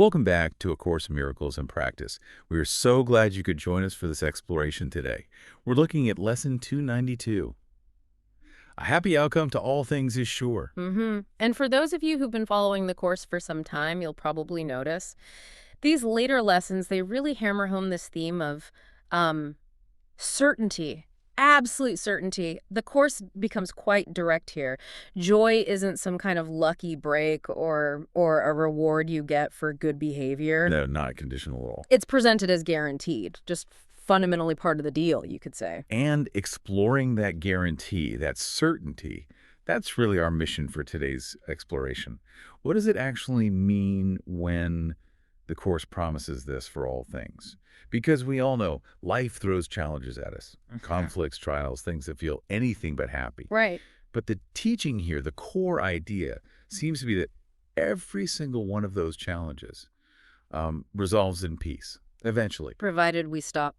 Welcome back to A Course in Miracles in Practice. We are so glad you could join us for this exploration today. We're looking at Lesson 292. A happy outcome to all things is sure. And for those of you who've been following the course for some time, you'll probably notice these later lessons, they really hammer home this theme of certainty, absolute certainty. The course becomes quite direct here. Joy isn't some kind of lucky break or a reward you get for good behavior. No, not conditional at all. It's presented as guaranteed, just fundamentally part of the deal, you could say. And exploring that guarantee, that certainty, that's really our mission for today's exploration. What does it actually mean when the Course promises this for all things? Because we all know life throws challenges at us, conflicts, trials, things that feel anything but happy. Right. But the teaching here, the core idea, seems to be that every single one of those challenges resolves in peace, eventually. Provided we stop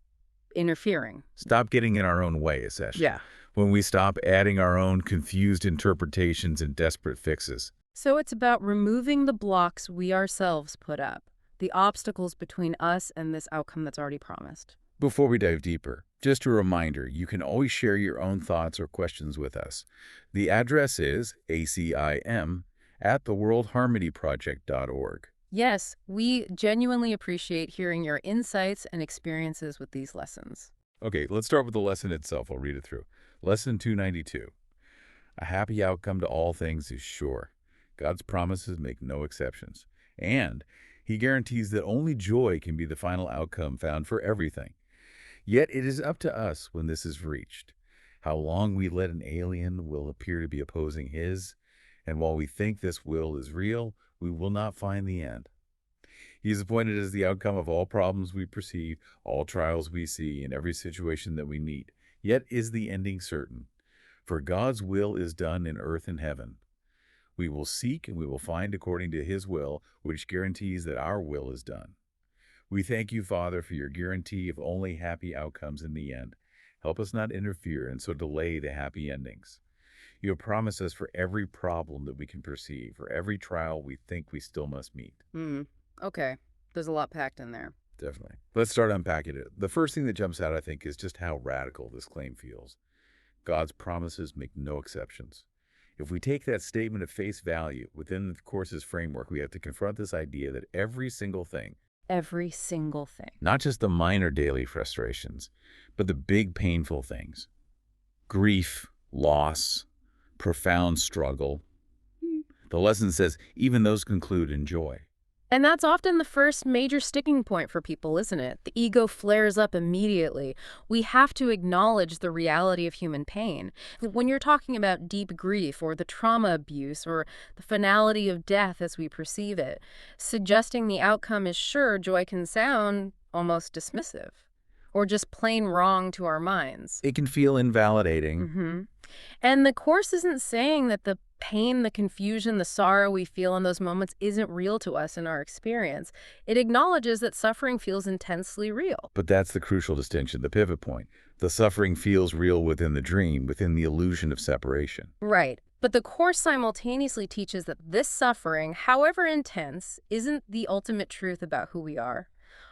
interfering. Stop getting in our own way, essentially. Yeah. When we stop adding our own confused interpretations and desperate fixes. So it's about removing the blocks we ourselves put up, the obstacles between us and this outcome that's already promised. Before we dive deeper, just a reminder, you can always share your own thoughts or questions with us. The address is ACIM@theworldharmonyproject.org. Yes, we genuinely appreciate hearing your insights and experiences with these lessons. Okay, let's start with the lesson itself. I'll read it through. Lesson 292. A happy outcome to all things is sure. God's promises make no exceptions. And He guarantees that only joy can be the final outcome found for everything. Yet it is up to us when this is reached. How long we let an alien will appear to be opposing His, and while we think this will is real, we will not find the end. He is appointed as the outcome of all problems we perceive, all trials we see, and every situation that we meet. Yet is the ending certain. For God's will is done in earth and heaven. We will seek and we will find according to His will, which guarantees that our will is done. We thank you, Father, for your guarantee of only happy outcomes in the end. Help us not interfere and so delay the happy endings. You have promised us for every problem that we can perceive, for every trial we think we still must meet. Okay. There's a lot packed in there. Definitely. Let's start unpacking it. The first thing that jumps out, I think, is just how radical this claim feels. God's promises make no exceptions. If we take that statement at face value within the Course's framework, we have to confront this idea that every single thing, not just the minor daily frustrations, but the big painful things, grief, loss, profound struggle, the lesson says even those conclude in joy. And that's often the first major sticking point for people, isn't it? The ego flares up immediately. We have to acknowledge the reality of human pain. When you're talking about deep grief or the trauma abuse or the finality of death as we perceive it, suggesting the outcome is sure, joy can sound almost dismissive or just plain wrong to our minds. It can feel invalidating. And the Course isn't saying that the pain, the confusion, the sorrow we feel in those moments isn't real to us in our experience. It acknowledges that suffering feels intensely real. But that's the crucial distinction, the pivot point. The suffering feels real within the dream, within the illusion of separation. Right. But the Course simultaneously teaches that this suffering, however intense, isn't the ultimate truth about who we are.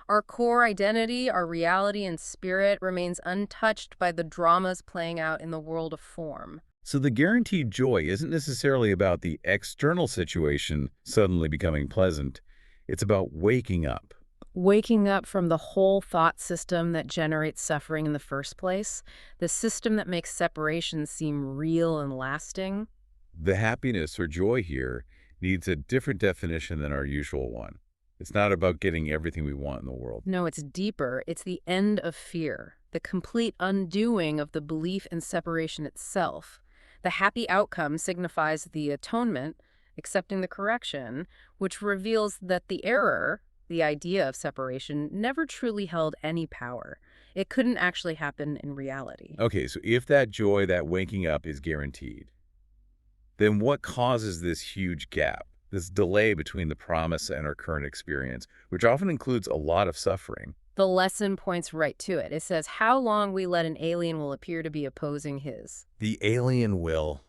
Our core identity, our reality and spirit remains untouched by the dramas playing out in the world of form. So the guaranteed joy isn't necessarily about the external situation suddenly becoming pleasant. It's about waking up. Waking up from the whole thought system that generates suffering in the first place, the system that makes separation seem real and lasting. The happiness or joy here needs a different definition than our usual one. It's not about getting everything we want in the world. No, it's deeper. It's the end of fear, the complete undoing of the belief in separation itself. The happy outcome signifies the atonement, accepting the correction, which reveals that the error, the idea of separation, never truly held any power. It couldn't actually happen in reality. Okay, so if that joy, that waking up is guaranteed, then what causes this huge gap, this delay between the promise and our current experience, which often includes a lot of suffering? The lesson points right to it. It says how long we let an alien will appear to be opposing His. The alien will.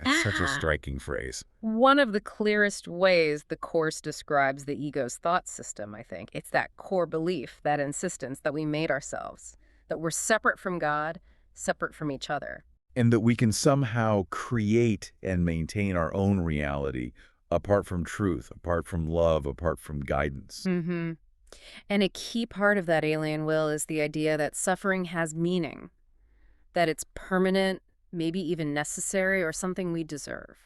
That's such a Ah, striking phrase. one of the clearest ways the Course describes the ego's thought system, I think. It's that core belief, that insistence that we made ourselves, that we're separate from God, separate from each other. And that we can somehow create and maintain our own reality apart from truth, apart from love, apart from guidance. Mm-hmm. And a key part of that alien will is the idea that suffering has meaning, that it's permanent, maybe even necessary, or something we deserve.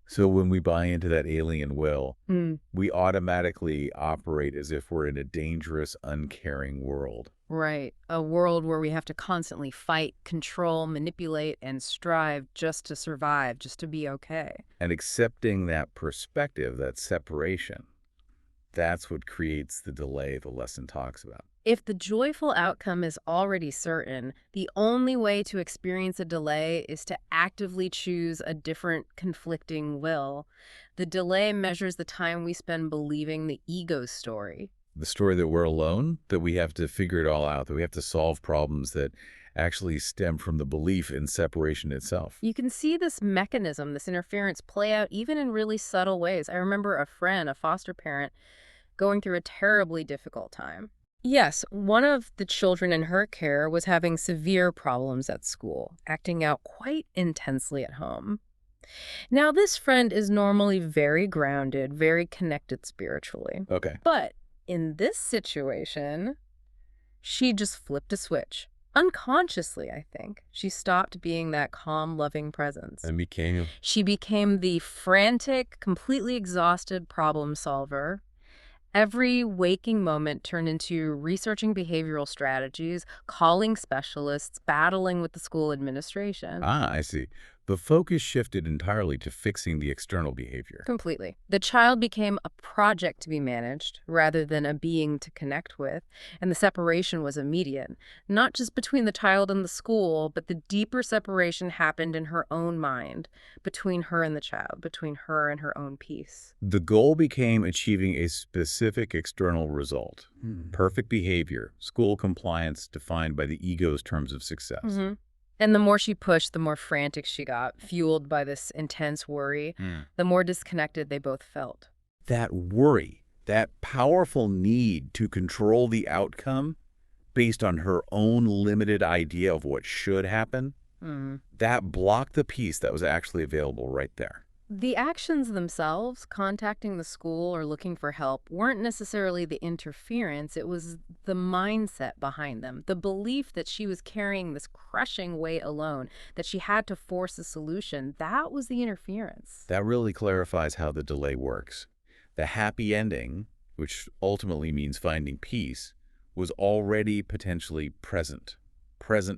So when we buy into that alien will, Mm. we automatically operate as if we're in a dangerous, uncaring world. Right. A world where we have to constantly fight, control, manipulate, and strive just to survive, just to be okay. And accepting that perspective, that separation, that's what creates the delay the lesson talks about. If the joyful outcome is already certain, the only way to experience a delay is to actively choose a different conflicting will. The delay measures the time we spend believing the ego story. The story that we're alone, that we have to figure it all out, that we have to solve problems that actually stem from the belief in separation itself. You can see this mechanism, this interference, play out even in really subtle ways. I remember a friend, a foster parent, going through a terribly difficult time. Yes, one of the children in her care was having severe problems at school, acting out quite intensely at home. Now, this friend is normally very grounded, very connected spiritually. Okay. But in this situation, she just flipped a switch. Unconsciously, I think. She stopped being that calm, loving presence. And became She became the frantic, completely exhausted problem solver. Every waking moment turned into researching behavioral strategies, calling specialists, battling with the school administration. I see. The focus shifted entirely to fixing the external behavior. Completely. The child became a project to be managed rather than a being to connect with, and the separation was immediate. Not just between the child and the school, but the deeper separation happened in her own mind, between her and the child, between her and her own peace. The goal became achieving a specific external result. Perfect behavior, school compliance defined by the ego's terms of success. Mm-hmm. And the more she pushed, the more frantic she got, fueled by this intense worry, the more disconnected they both felt. That worry, that powerful need to control the outcome based on her own limited idea of what should happen, that blocked the peace that was actually available right there. The actions themselves, contacting the school or looking for help, weren't necessarily the interference. It was the mindset behind them, the belief that she was carrying this crushing weight alone, that she had to force a solution. That was the interference. That really clarifies how the delay works. The happy ending, which ultimately means finding peace, was already potentially present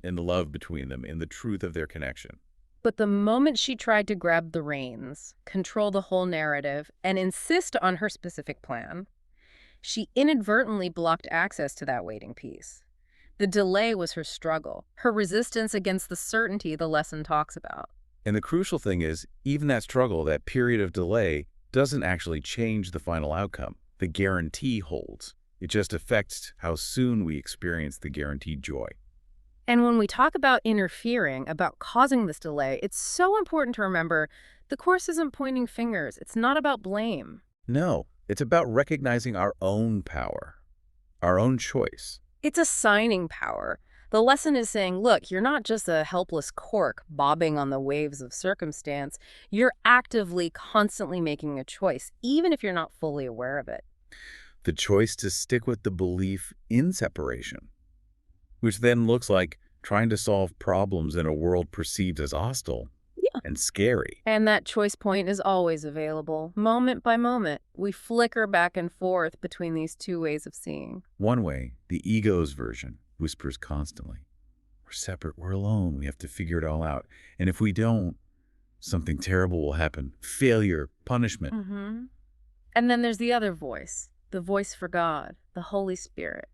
in the love between them, in the truth of their connection. But the moment she tried to grab the reins, control the whole narrative, and insist on her specific plan, she inadvertently blocked access to that waiting piece. The delay was her struggle, her resistance against the certainty the lesson talks about. And the crucial thing is, even that struggle, that period of delay, doesn't actually change the final outcome. The guarantee holds. It just affects how soon we experience the guaranteed joy. And when we talk about interfering, about causing this delay, it's so important to remember the Course isn't pointing fingers. It's not about blame. No, it's about recognizing our own power, our own choice. It's assigning power. The lesson is saying, look, you're not just a helpless cork bobbing on the waves of circumstance. You're actively, constantly making a choice, even if you're not fully aware of it. The choice to stick with the belief in separation, which then looks like trying to solve problems in a world perceived as hostile and scary. And that choice point is always available, moment by moment. We flicker back and forth between these two ways of seeing. One way, the ego's version, whispers constantly, we're separate, we're alone, we have to figure it all out. And if we don't, something terrible will happen. Failure, punishment. And then there's the other voice, the voice for God, the Holy Spirit,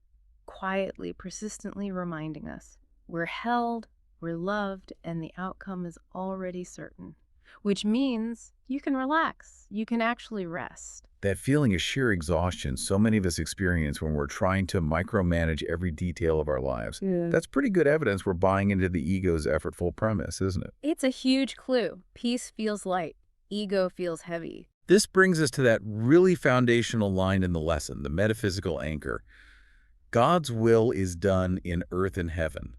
quietly, persistently reminding us we're held, we're loved, and the outcome is already certain. which means you can relax. You can actually rest. That feeling of sheer exhaustion so many of us experience when we're trying to micromanage every detail of our lives. Yeah. That's pretty good evidence we're buying into the ego's effortful premise, isn't it? It's a huge clue. Peace feels light. Ego feels heavy. This brings us to that really foundational line in the lesson, the metaphysical anchor. God's will is done in earth and heaven.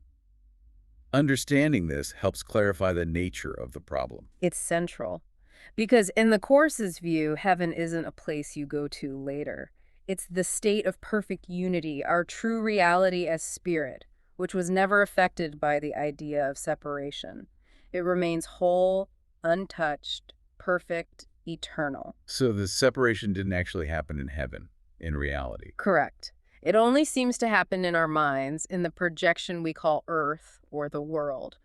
Understanding this helps clarify the nature of the problem. It's central. Because in the Course's view, heaven isn't a place you go to later. It's the state of perfect unity, our true reality as spirit, which was never affected by the idea of separation. It remains whole, untouched, perfect, eternal. So the separation didn't actually happen in heaven, in reality. Correct. It only seems to happen in our minds, in the projection we call Earth or the world,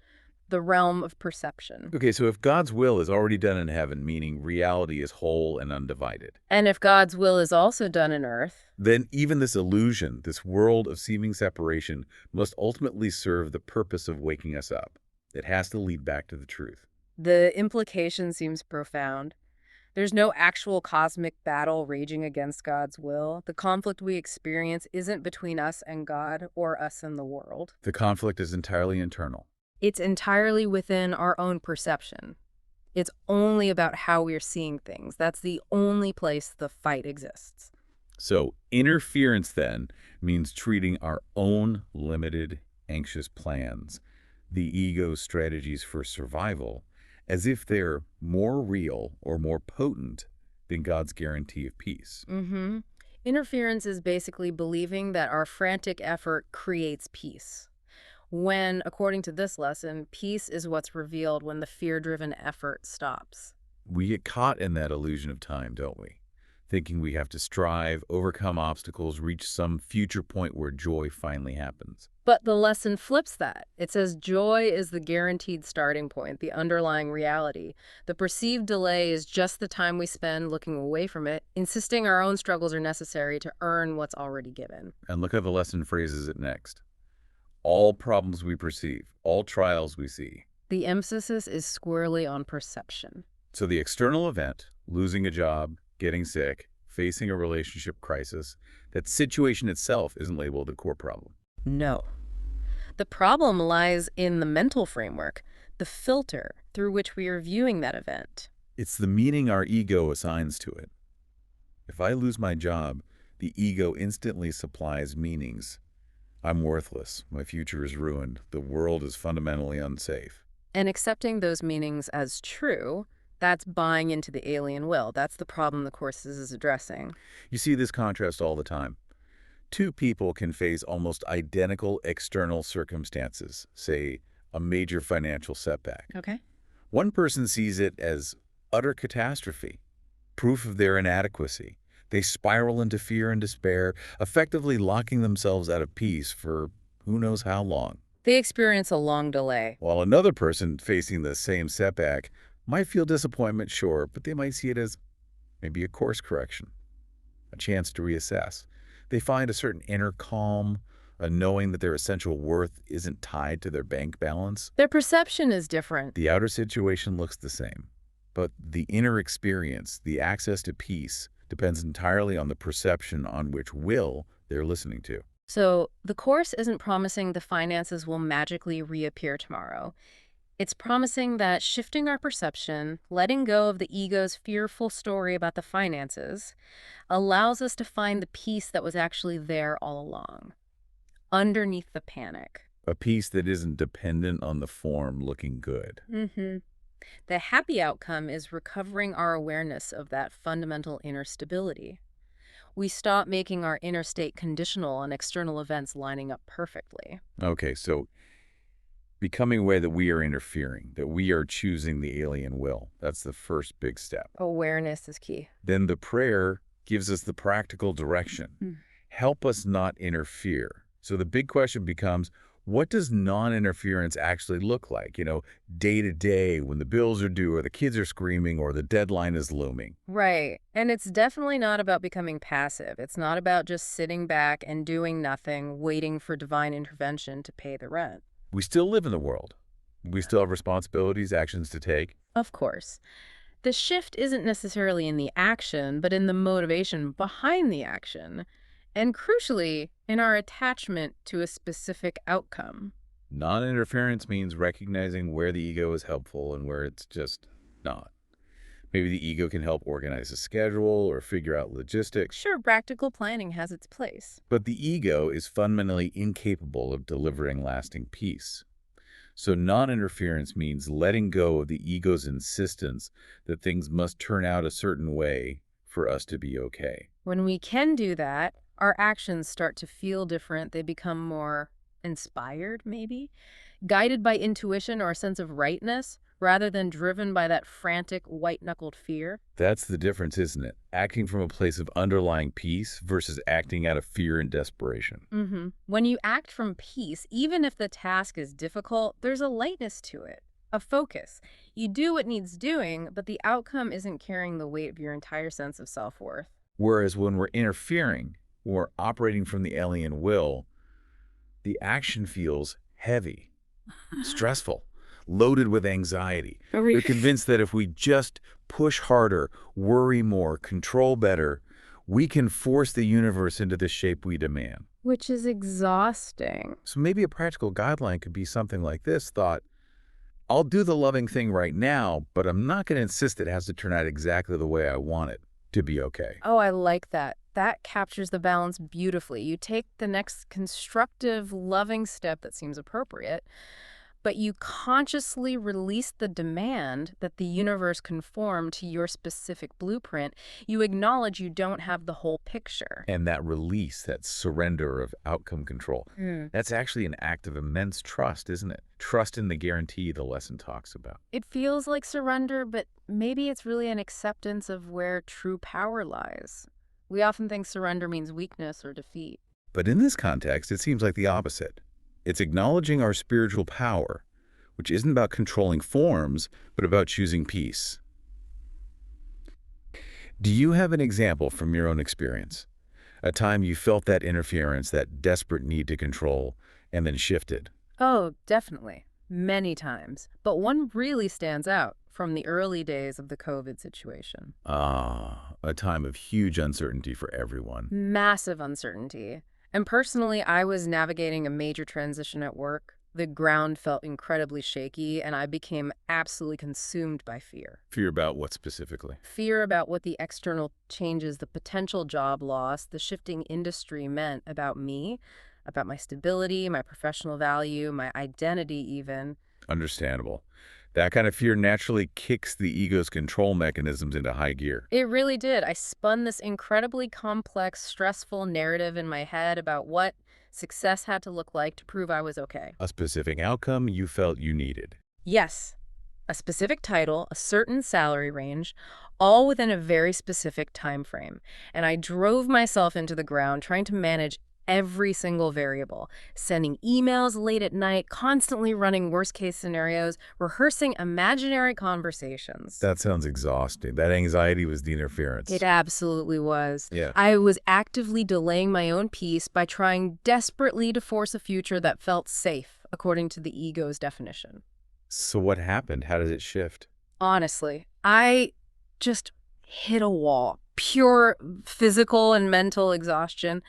the realm of perception. Okay, so if God's will is already done in heaven, meaning reality is whole and undivided, And if God's will is also done in Earth, then even this illusion, this world of seeming separation, must ultimately serve the purpose of waking us up. It has to lead back to the truth. the implication seems profound. There's no actual cosmic battle raging against God's will. The conflict we experience isn't between us and God or us and the world. The conflict is entirely internal. It's entirely within our own perception. It's only about how we're seeing things. That's the only place the fight exists. So interference then means treating our own limited, anxious plans, the ego's strategies for survival, as if they're more real or more potent than God's guarantee of peace. Interference is basically believing that our frantic effort creates peace. When, according to this lesson, peace is what's revealed when the fear-driven effort stops. We get caught in that illusion of time, don't we? Thinking we have to strive, overcome obstacles, reach some future point where joy finally happens. But the lesson flips that. It says joy is the guaranteed starting point, the underlying reality. The perceived delay is just the time we spend looking away from it, insisting our own struggles are necessary to earn what's already given. And look how the lesson phrases it next. All problems we perceive, all trials we see. The emphasis is squarely on perception. So the external event, losing a job, getting sick, facing a relationship crisis, that situation itself isn't labeled a core problem. No. The problem lies in the mental framework, the filter through which we are viewing that event. It's the meaning our ego assigns to it. If I lose my job, the ego instantly supplies meanings. I'm worthless. My future is ruined. The world is fundamentally unsafe. And accepting those meanings as true, that's buying into the alien will. That's the problem the Course is addressing. You see this contrast all the time. Two people can face almost identical external circumstances, say a major financial setback. Okay. One person sees it as utter catastrophe, proof of their inadequacy. They spiral into fear and despair, effectively locking themselves out of peace for who knows how long. They experience a long delay. While another person facing the same setback might feel disappointment, sure, but they might see it as maybe a course correction, a chance to reassess. They find a certain inner calm, a knowing that their essential worth isn't tied to their bank balance. Their perception is different. The outer situation looks the same, but the inner experience, the access to peace, depends entirely on the perception on which will they're listening to. So the Course isn't promising the finances will magically reappear tomorrow. It's promising that shifting our perception, letting go of the ego's fearful story about the finances, allows us to find the peace that was actually there all along, underneath the panic. A peace that isn't dependent on the form looking good. The happy outcome is recovering our awareness of that fundamental inner stability. We stop making our inner state conditional on external events lining up perfectly. Okay, so becoming aware that we are interfering, that we are choosing the alien will. That's the first big step. Awareness is key. Then the prayer gives us the practical direction. Help us not interfere. So the big question becomes, what does non-interference actually look like? Day to day when the bills are due or the kids are screaming or the deadline is looming. Right. And it's definitely not about becoming passive. It's not about just sitting back and doing nothing, waiting for divine intervention to pay the rent. We still live in the world. We still have responsibilities, actions to take. Of course. The shift isn't necessarily in the action, but in the motivation behind the action. And crucially, in our attachment to a specific outcome. Non-interference means recognizing where the ego is helpful and where it's just not. Maybe the ego can help organize a schedule or figure out logistics, Sure, practical planning has its place. but the ego is fundamentally incapable of delivering lasting peace. So non-interference means letting go of the ego's insistence that things must turn out a certain way for us to be okay. When we can do that, our actions start to feel different. They become more inspired, maybe, guided by intuition or a sense of rightness, rather than driven by that frantic, white-knuckled fear. That's the difference, isn't it? Acting from a place of underlying peace versus acting out of fear and desperation. When you act from peace, even if the task is difficult, there's a lightness to it, a focus. You do what needs doing, but the outcome isn't carrying the weight of your entire sense of self-worth. Whereas when we're interfering, when we're operating from the alien will, the action feels heavy, stressful, loaded with anxiety. We're convinced that if we just push harder, worry more, control better, we can force the universe into the shape we demand. Which is exhausting. So maybe a practical guideline could be something like this thought, I'll do the loving thing right now, but I'm not going to insist it has to turn out exactly the way I want it to be okay. Oh, I like that. That captures the balance beautifully. You take the next constructive, loving step that seems appropriate, but you consciously release the demand that the universe conform to your specific blueprint. You acknowledge you don't have the whole picture. And that release, that surrender of outcome control, that's actually an act of immense trust, isn't it? Trust in the guarantee the lesson talks about. It feels like surrender, but maybe it's really an acceptance of where true power lies. We often think surrender means weakness or defeat. But in this context, it seems like the opposite. It's acknowledging our spiritual power, which isn't about controlling forms, but about choosing peace. Do you have an example from your own experience? A time you felt that interference, that desperate need to control, and then shifted? Oh, definitely. Many times. But one really stands out from the early days of the COVID situation. A time of huge uncertainty for everyone. Massive uncertainty. And personally, I was navigating a major transition at work. The ground felt incredibly shaky, and I became absolutely consumed by fear. Fear about what specifically? Fear about what the external changes, the potential job loss, the shifting industry meant about me, about my stability, my professional value, my identity even. Understandable. That kind of fear naturally kicks the ego's control mechanisms into high gear. It really did. I spun this incredibly complex, stressful narrative in my head about what success had to look like to prove I was okay. A specific outcome you felt you needed. Yes, a specific title, a certain salary range, all within a very specific time frame. And I drove myself into the ground trying to manage every single variable, sending emails late at night, constantly running worst-case scenarios, rehearsing imaginary conversations. That sounds exhausting. That anxiety was the interference. It absolutely was. Yeah. I was actively delaying my own peace by trying desperately to force a future that felt safe, according to the ego's definition. So what happened? How did it shift? Honestly, I just hit a wall. Pure physical and mental exhaustion.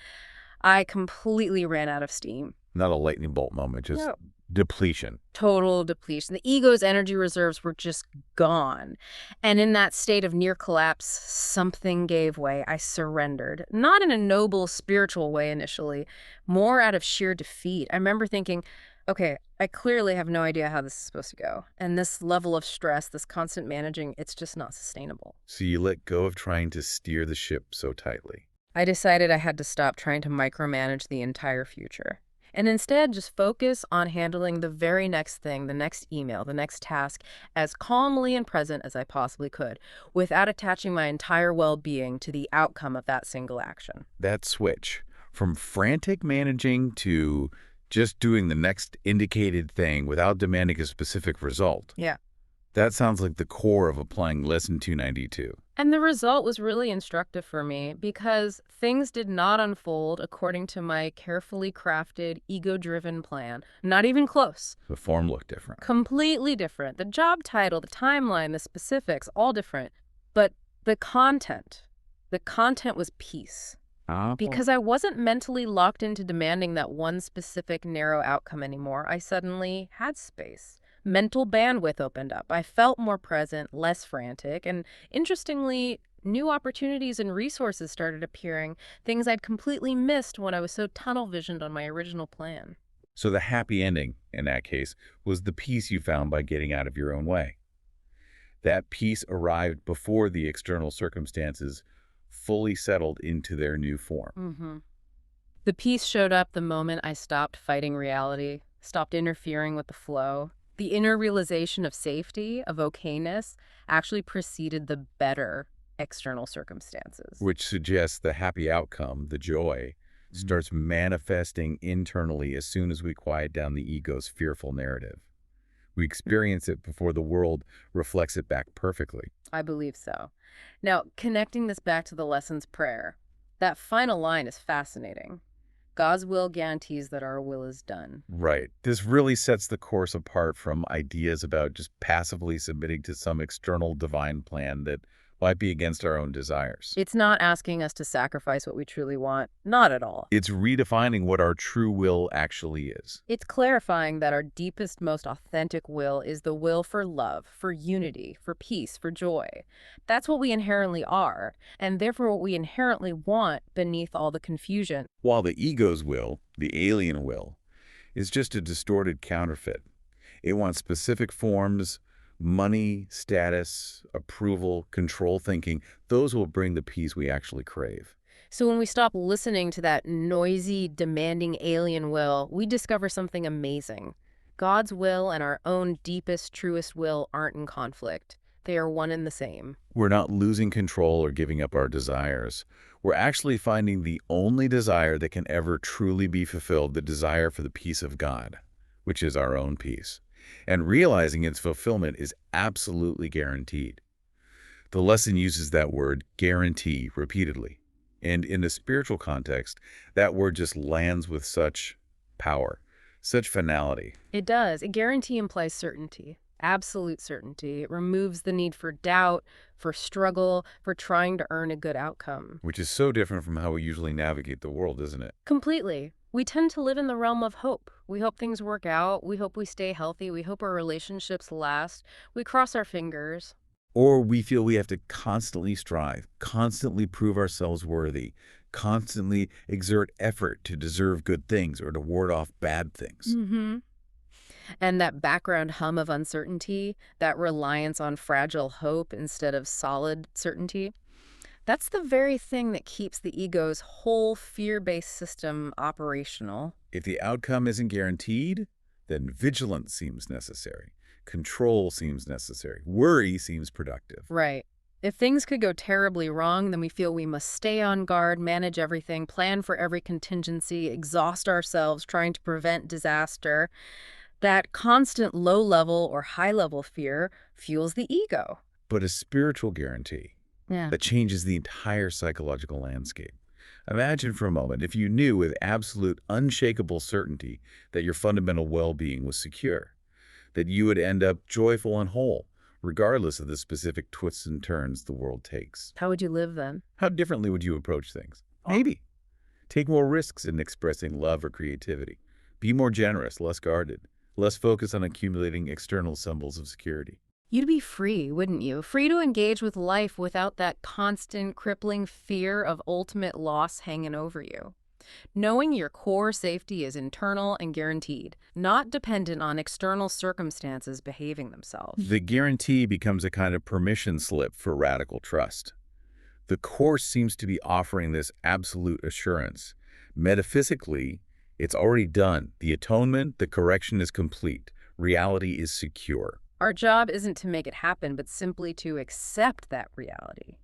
I completely ran out of steam. Not a lightning bolt moment, just No. depletion. Total depletion. The ego's energy reserves were just gone. And in that state of near collapse, something gave way. I surrendered. Not in a noble spiritual way initially, more out of sheer defeat. I remember thinking, okay, I clearly have no idea how this is supposed to go. And this level of stress, this constant managing, it's just not sustainable. So you let go of trying to steer the ship so tightly. I decided I had to stop trying to micromanage the entire future and instead just focus on handling the very next thing, the next email, the next task, as calmly and present as I possibly could, without attaching my entire well-being to the outcome of that single action. That switch from frantic managing to just doing the next indicated thing without demanding a specific result. Yeah. That sounds like the core of applying Lesson 292. And the result was really instructive for me because things did not unfold according to my carefully crafted, ego-driven plan. Not even close. The form looked different. Completely different. The job title, the timeline, the specifics, all different. But the content was peace. Because I wasn't mentally locked into demanding that one specific narrow outcome anymore. I suddenly had space. Mental bandwidth opened up. I felt more present, less frantic, and interestingly, new opportunities and resources started appearing, things I'd completely missed when I was so tunnel visioned on my original plan. So the happy ending, in that case, was the peace you found by getting out of your own way. That peace arrived before the external circumstances fully settled into their new form. The peace showed up the moment I stopped fighting reality, stopped interfering with the flow. The inner realization of safety, of okayness, actually preceded the better external circumstances. Which suggests the happy outcome, the joy, starts manifesting internally as soon as we quiet down the ego's fearful narrative. We experience it before the world reflects it back perfectly. I believe so. Now, connecting this back to the lesson's prayer, that final line is fascinating. God's will guarantees that our will is done. Right. This really sets the course apart from ideas about just passively submitting to some external divine plan that might be against our own desires. It's not asking us to sacrifice what we truly want. Not at all. It's redefining what our true will actually is. It's clarifying that our deepest, most authentic will is the will for love, for unity, for peace, for joy. That's what we inherently are, and therefore what we inherently want beneath all the confusion. While the ego's will, the alien will, is just a distorted counterfeit. It wants specific forms, money, status, approval, control thinking. Those will bring the peace we actually crave. So when we stop listening to that noisy, demanding alien will, we discover something amazing. God's will and our own deepest, truest will aren't in conflict. They are one and the same. We're not losing control or giving up our desires. We're actually finding the only desire that can ever truly be fulfilled, the desire for the peace of God, which is our own peace. And realizing its fulfillment is absolutely guaranteed. The lesson uses that word guarantee repeatedly. And in the spiritual context, that word just lands with such power, such finality. It does. A guarantee implies certainty, absolute certainty. It removes the need for doubt, for struggle, for trying to earn a good outcome. Which is so different from how we usually navigate the world, isn't it? Completely. We tend to live in the realm of hope. We hope things work out. We hope we stay healthy. We hope our relationships last. We cross our fingers. Or we feel we have to constantly strive, constantly prove ourselves worthy, constantly exert effort to deserve good things or to ward off bad things. And that background hum of uncertainty, that reliance on fragile hope instead of solid certainty, that's the very thing that keeps the ego's whole fear-based system operational. If the outcome isn't guaranteed, then vigilance seems necessary. Control seems necessary. Worry seems productive. Right. If things could go terribly wrong, then we feel we must stay on guard, manage everything, plan for every contingency, exhaust ourselves trying to prevent disaster. That constant low-level or high-level fear fuels the ego. But a spiritual guarantee that changes the entire psychological landscape. Imagine for a moment if you knew with absolute unshakable certainty that your fundamental well-being was secure, that you would end up joyful and whole, regardless of the specific twists and turns the world takes. How would you live then? How differently would you approach things? Maybe. Take more risks in expressing love or creativity. Be more generous, less guarded, less focused on accumulating external symbols of security. You'd be free, wouldn't you? Free to engage with life without that constant, crippling fear of ultimate loss hanging over you. Knowing your core safety is internal and guaranteed, not dependent on external circumstances behaving themselves. The guarantee becomes a kind of permission slip for radical trust. The Course seems to be offering this absolute assurance. Metaphysically, it's already done. The atonement, the correction is complete. Reality is secure. Our job isn't to make it happen, but simply to accept that reality,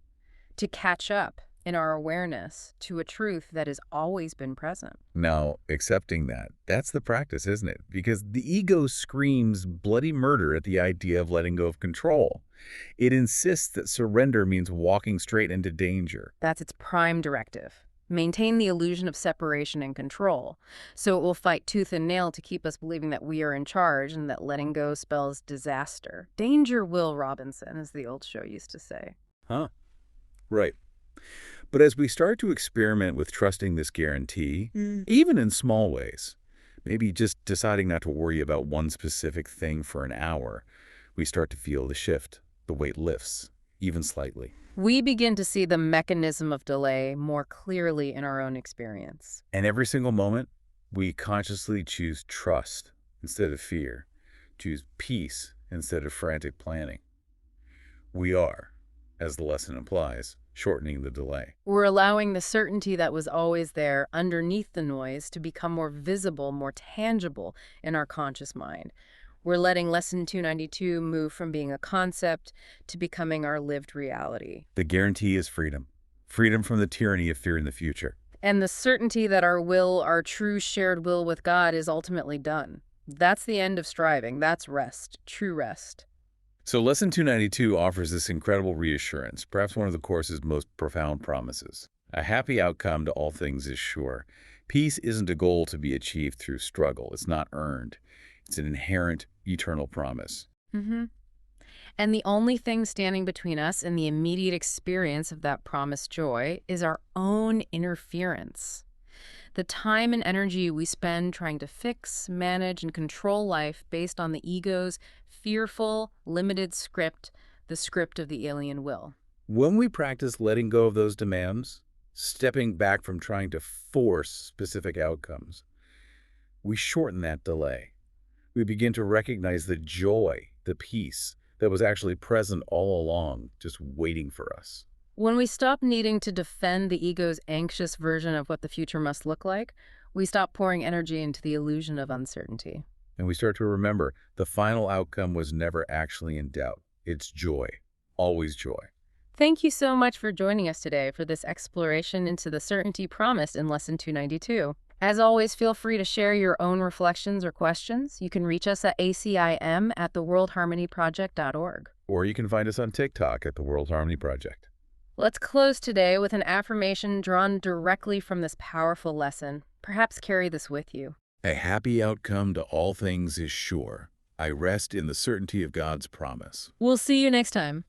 to catch up, in our awareness to a truth that has always been present. Now, accepting that's the practice, isn't it? Because the ego screams bloody murder at the idea of letting go of control. It insists that surrender means walking straight into danger. That's its prime directive. Maintain the illusion of separation and control. So it will fight tooth and nail to keep us believing that we are in charge and that letting go spells disaster. Danger, Will Robinson, as the old show used to say. Huh? Right. But as we start to experiment with trusting this guarantee, even in small ways, maybe just deciding not to worry about one specific thing for an hour, we start to feel the shift. The weight lifts, even slightly. We begin to see the mechanism of delay more clearly in our own experience. And every single moment, we consciously choose trust instead of fear, choose peace instead of frantic planning. We are, as the lesson implies, shortening the delay. We're allowing the certainty that was always there underneath the noise to become more visible, more tangible in our conscious mind. We're letting Lesson 292 move from being a concept to becoming our lived reality. The guarantee is freedom. Freedom from the tyranny of fear in the future. And the certainty that our will, our true shared will with God, is ultimately done. That's the end of striving. That's rest, true rest. So Lesson 292 offers this incredible reassurance, perhaps one of the Course's most profound promises. A happy outcome to all things is sure. Peace isn't a goal to be achieved through struggle. It's not earned. It's an inherent, eternal promise. And the only thing standing between us and the immediate experience of that promised joy is our own interference. The time and energy we spend trying to fix, manage, and control life based on the ego's fearful, limited script, the script of the alien will. When we practice letting go of those demands, stepping back from trying to force specific outcomes, we shorten that delay. We begin to recognize the joy, the peace that was actually present all along, just waiting for us. When we stop needing to defend the ego's anxious version of what the future must look like, we stop pouring energy into the illusion of uncertainty. And we start to remember the final outcome was never actually in doubt. It's joy, always joy. Thank you so much for joining us today for this exploration into the certainty promised in Lesson 292. As always, feel free to share your own reflections or questions. You can reach us at ACIM at theworldharmonyproject.org. Or you can find us on TikTok at the World Harmony Project. Let's close today with an affirmation drawn directly from this powerful lesson. Perhaps carry this with you. A happy outcome to all things is sure. I rest in the certainty of God's promise. We'll see you next time.